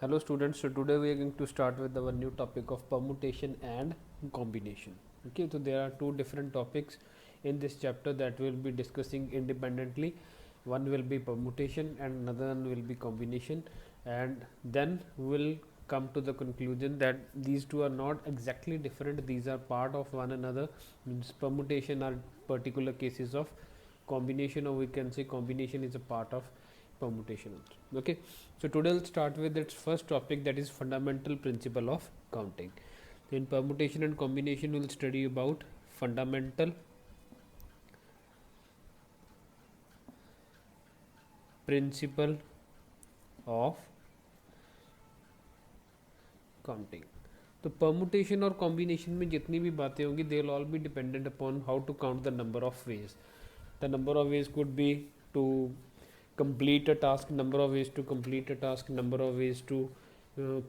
Hello students, so today we are going to start with our new topic of permutation and combination. Okay, so there are two different topics in this chapter that we'll be discussing independently. One will be permutation and another one will be combination, and then we'll come to the conclusion that these two are not exactly different, these are part of one another. Means permutation are particular cases of combination, or we can say combination is a part of permutation also. Okay, so today we'll start with its first topic, that is fundamental principle of counting. In permutation and combination we'll study about fundamental principle of counting. तो permutation और combination में जितनी भी बातें होंगी they will all be dependent upon how to count the number of ways. The number of ways could be to complete a task, number of ways to complete a task, number of ways to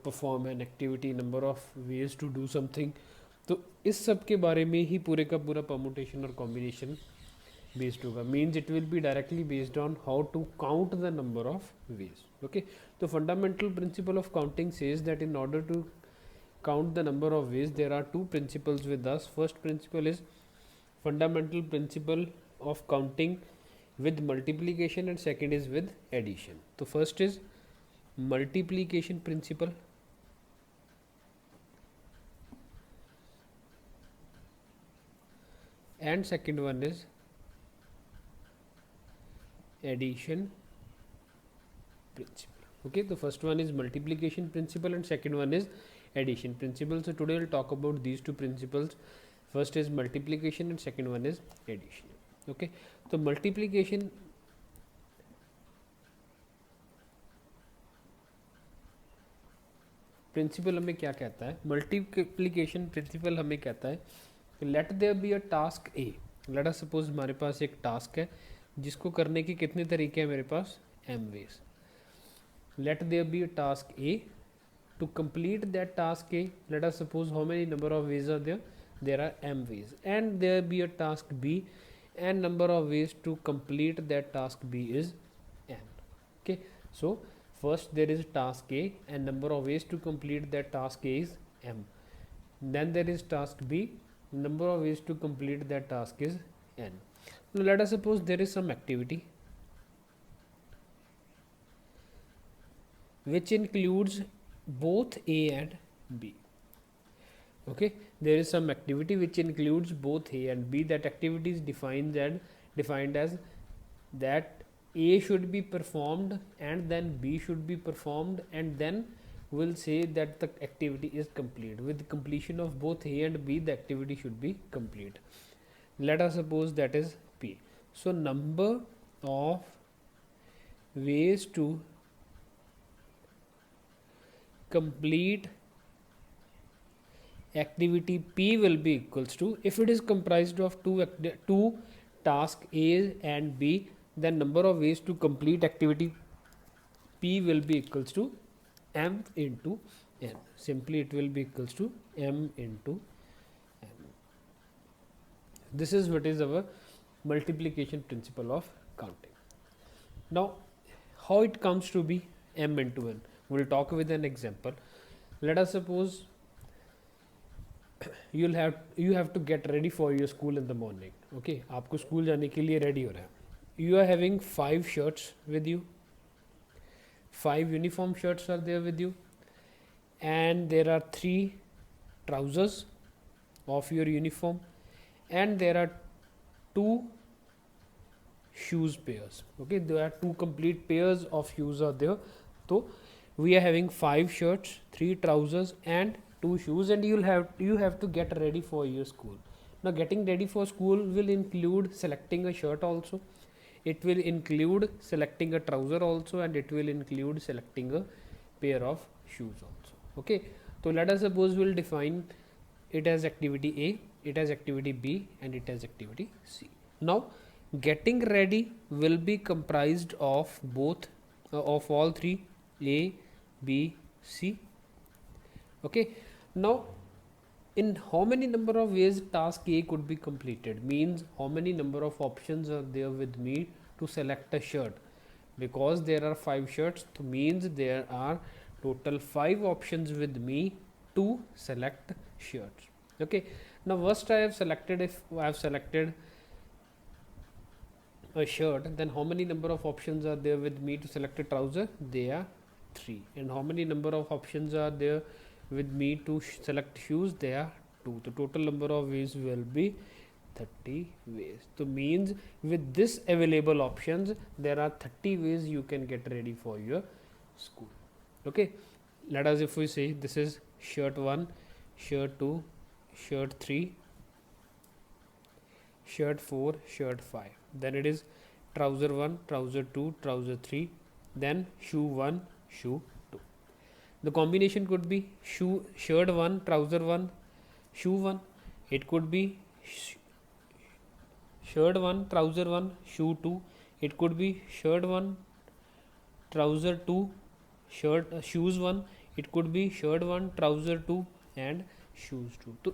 perform an activity, number of ways to do something. तो इस सब के बारे में ही पूरे का पूरा permutation और combination based होगा. Means it will be directly based on how to count the number of ways. Okay, तो fundamental principle of counting says that in order to count the number of ways there are two principles with us. First principle is fundamental principle of counting with multiplication and second is with addition. So first is multiplication principle and second one is addition principle. Okay, the first one is multiplication principle and second one is addition principle. So today we'll talk about these two principles. First is multiplication and second one is addition. Okay, so multiplication principle हमें क्या कहता है? Multiplication principal हमें कहता है कि let there be a task A. Let us suppose हमारे पास एक टास्क है जिसको करने के कितने तरीके हैं मेरे पास? M ways. Let there be a task A. To complete that task A, let us suppose how many number of ways are there? There are M ways. And there be a task B and number of ways to complete that task B is n. Okay, so first there is task A and number of ways to complete that task A is m. Then there is task B, number of ways to complete that task is n. Now let us suppose there is some activity which includes both A and B. Okay, there is some activity which includes both A and B. That activity is defined as that A should be performed and then B should be performed, and then we'll say that the activity is complete. With the completion of both A and B, the activity should be complete. Let us suppose that is P. So number of ways to complete activity P will be equals to, if it is comprised of two task A and B, then number of ways to complete activity P will be equals to m into n. Simply it will be equals to m into n. This is what is our multiplication principle of counting. Now how it comes to be m into n? We'll talk with an example. Let us suppose you have to get ready for your school in the morning. Okay, आपको school जाने के लिए ready हो रहा है. You are having 5 shirts with you, 5 uniform shirts are there with you, and there are 3 trousers of your uniform, and there are 2 shoes pairs. Okay, there are 2 complete pairs of shoes are there. So we are having 5 shirts, 3 trousers and 2 shoes, and you have to get ready for your school. Now getting ready for school will include selecting a shirt also, it will include selecting a trouser also, and it will include selecting a pair of shoes also. Okay, so let us suppose we'll define it as activity A, it has activity B, and it has activity C. Now getting ready will be comprised of both of all 3, A, B, C. Okay, now in how many number of ways task A could be completed? Means how many number of options are there with me to select a shirt? Because there are 5 shirts, means there are total 5 options with me to select shirts. Okay, now first I have selected, if I have selected a shirt, then how many number of options are there with me to select a trouser? They are 3. And how many number of options are there with me to select shoes? They are 2. The total number of ways will be 30 ways. So means with this available options, there are 30 ways you can get ready for your school. Okay, let us, if we say this is shirt 1, shirt 2, shirt 3, shirt 4, shirt 5, then it is trouser 1, trouser 2, trouser 3, then shoe 1, shoe 2. The combination could be shirt 1, trouser 1, shoe 1. It could be shirt 1, trouser 1, shoe 2. It could be shirt 1, trouser 2, shoes 1. It could be shirt 1, trouser 2, and shoes 2. So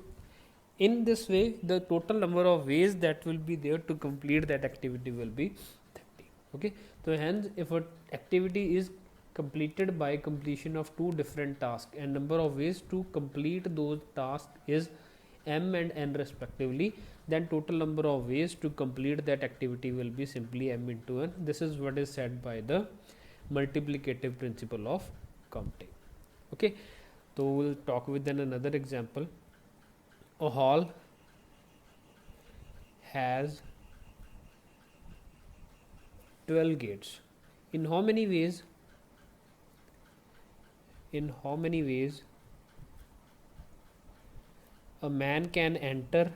in this way, the total number of ways that will be there to complete that activity will be 30. Okay, so hence if an activity is completed by completion of 2 different tasks and number of ways to complete those tasks is m and n respectively, then total number of ways to complete that activity will be simply m into n. This is what is said by the multiplicative principle of counting. Okay, so we'll talk with then another example. A hall has 12 gates. In how many ways? In how many ways a man can enter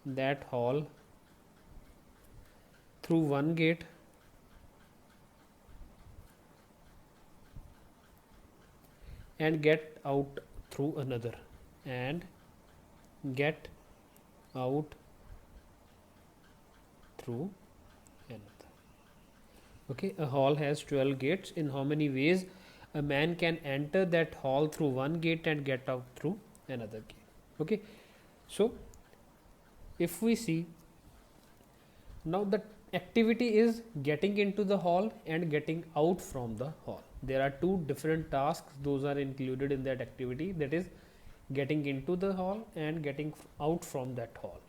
that hall through one gate and get out through another, and get out through another. Okay, a hall has 12 gates. In how many ways a man can enter that hall through one gate and get out through another gate? Okay, so if we see now, the activity is getting into the hall and getting out from the hall. There are 2 different tasks, those are included in that activity, that is getting into the hall and getting out from that hall.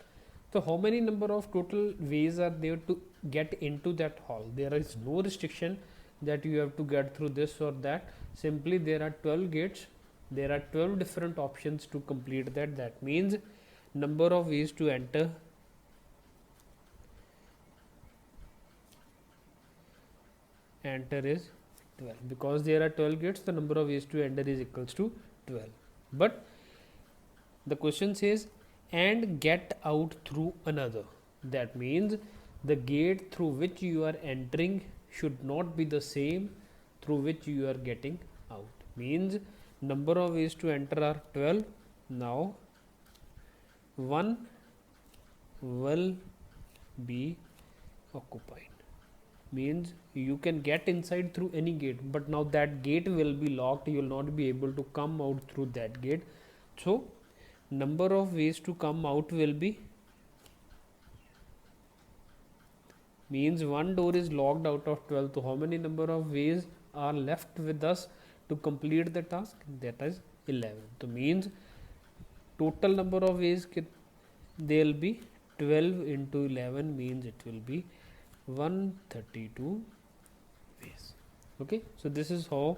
So how many number of total ways are there to get into that hall? There is no restriction that you have to get through this or that. Simply there are 12 gates, there are 12 different options to complete that. That means number of ways to enter is 12. Because there are 12 gates, the number of ways to enter is equals to 12. But the question says and get out through another. That means the gate through which you are entering should not be the same through which you are getting out. Means number of ways to enter are 12. Now one will be occupied. Means you can get inside through any gate, but now that gate will be locked, you will not be able to come out through that gate. So number of ways to come out will be, means one door is locked out of 12. So how many number of ways are left with us to complete the task? That is 11. So means total number of ways there will be 12 into 11, means it will be 132 ways. Okay, so this is how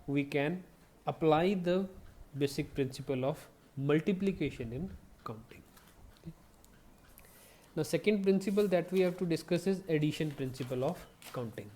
we can apply the basic principle of multiplication in counting. Okay. Now second principle that we have to discuss is addition principle of counting.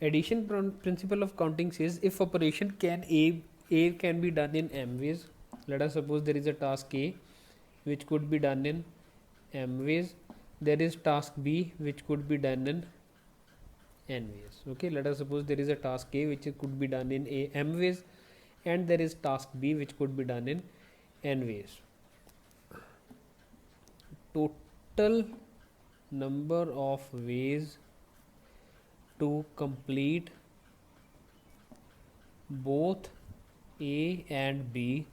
Addition principle of counting says if operation A can be done in m ways. Let us suppose there is a task A which could be done in m ways. There is task B which could be done in n ways. Okay, let us suppose there is a task A which could be done in m ways, and there is task B which could be done in n ways. Total number of ways to complete both A and B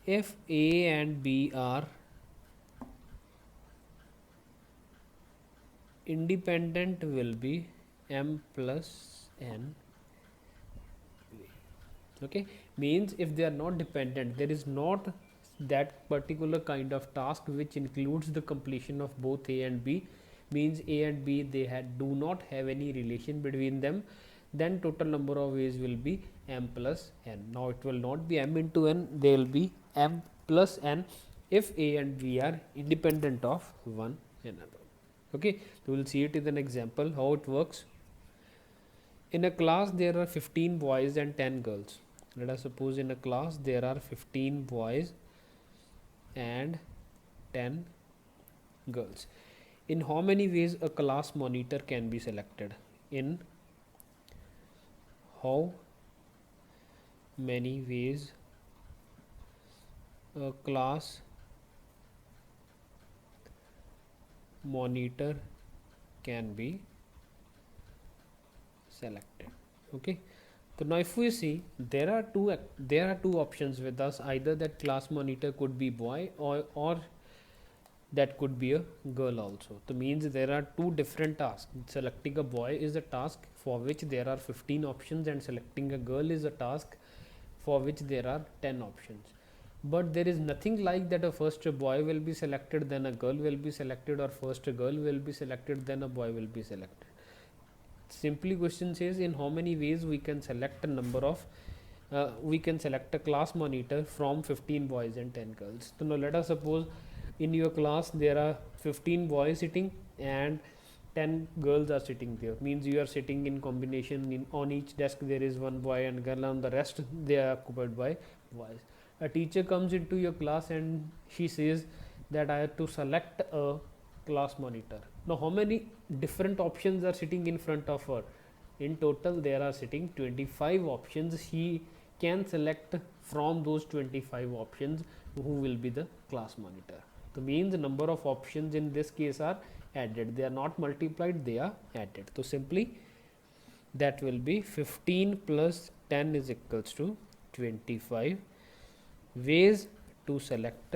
if A and B are independent will be m plus n. Okay, means if they are not dependent, there is not that particular kind of task which includes the completion of both A and B, means A and B they do not have any relation between them, then total number of ways will be m plus n. Now it will not be m into n, they will be m plus n if A and B are independent of one another. Okay, so we will see it in an example how it works. In a class there are 15 boys and 10 girls. Let us suppose in a class there are 15 boys and 10 girls. In how many ways a class monitor can be selected? In how many ways a class monitor can be selected? Okay, so now if we see, there are two options with us, either that class monitor could be boy or that could be a girl also. So means there are two different tasks. Selecting a boy is a task for which there are 15 options, and selecting a girl is a task for which there are 10 options. But there is nothing like that a first a boy will be selected, then a girl will be selected, or first a girl will be selected, then a boy will be selected. Simply question says in how many ways we can select a number of we can select a class monitor from 15 boys and 10 girls. So now let us suppose in your class there are 15 boys sitting and 10 girls are sitting there, means you are sitting in combination. On each desk there is one boy and girl, on the rest they are occupied by boys. A teacher comes into your class and she says that I have to select a class monitor. Now how many different options are sitting in front of her? In total there are sitting 25 options. He can select from those 25 options who will be the class monitor. So means the number of options in this case are added, they are not multiplied, they are added. So simply that will be 15 plus 10 is equals to 25 ways to select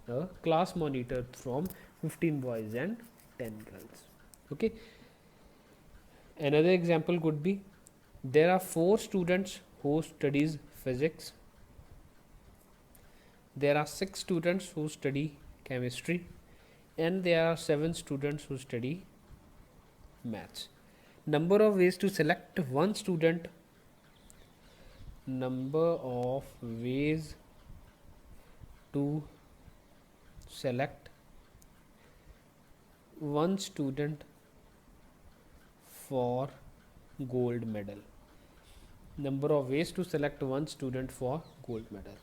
a class monitor from 15 boys and 10 girls. Okay, another example could be there are 4 students who studies physics, there are 6 students who study chemistry, and there are 7 students who study maths. Number of ways to select one student, number of ways to select one student for gold medal. Number of ways to select one student for gold medal.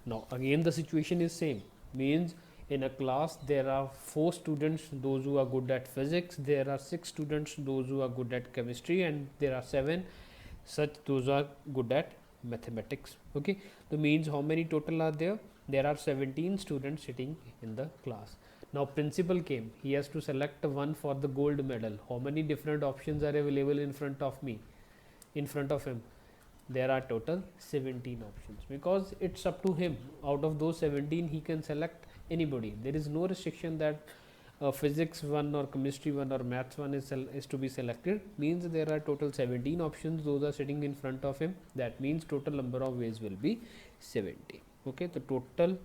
Now again the situation is same, means in a class there are 4 students, those who are good at physics, there are 6 students, those who are good at chemistry, and there are 7 such those are good at mathematics. Okay, so means how many total are there? There are 17 students sitting in the class. Now principal came, he has to select one for the gold medal. How many different options are available in front of me, in front of him? There are total 17 options, because it's up to him. Out of those 17 he can select anybody. There is no restriction that physics one or chemistry one or maths one is to be selected. Means there are total 17 options, those are sitting in front of him. That means total number of ways will be 70. Okay, the total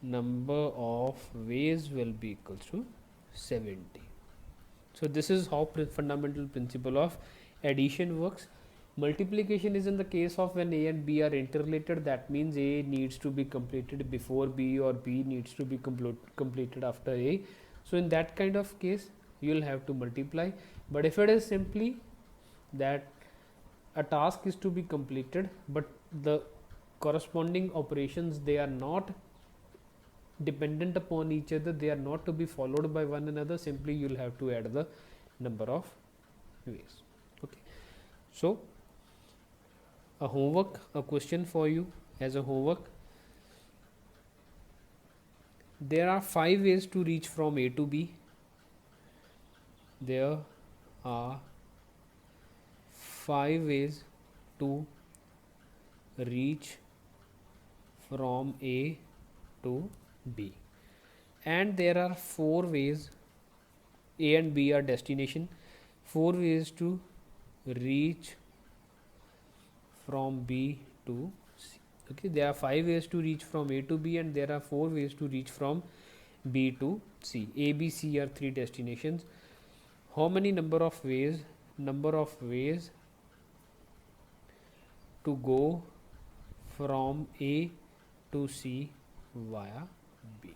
number of ways will be equals to 70. So this is how fundamental principle of addition works. Multiplication is in the case of when A and B are interrelated. That means A needs to be completed before B, or B needs to be completed after A. So in that kind of case you will have to multiply. But if it is simply that a task is to be completed but the corresponding operations, they are not dependent upon each other, they are not to be followed by one another, simply you will have to add the number of ways. Okay, so a homework, a question for you as a homework. There are 5 ways to reach from A to B. there are 5 ways to reach from A to B, and there are 4 ways. A and B are destination. 4 ways to reach from B to C. Okay, there are 5 ways to reach from A to B, and there are 4 ways to reach from B to C. A, B, C are 3 destinations. How many number of ways? Number of ways to go from A to C via B.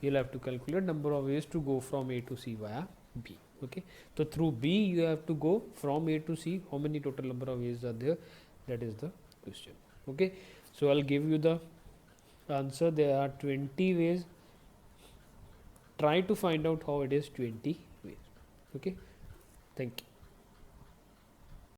You'll have to calculate number of ways to go from A to C via B. Okay, so through B you have to go from A to C. How many total number of ways are there? That is the question. Okay, so I'll give you the answer. There are 20 ways. Try to find out how it is 20 ways. Okay, thank you.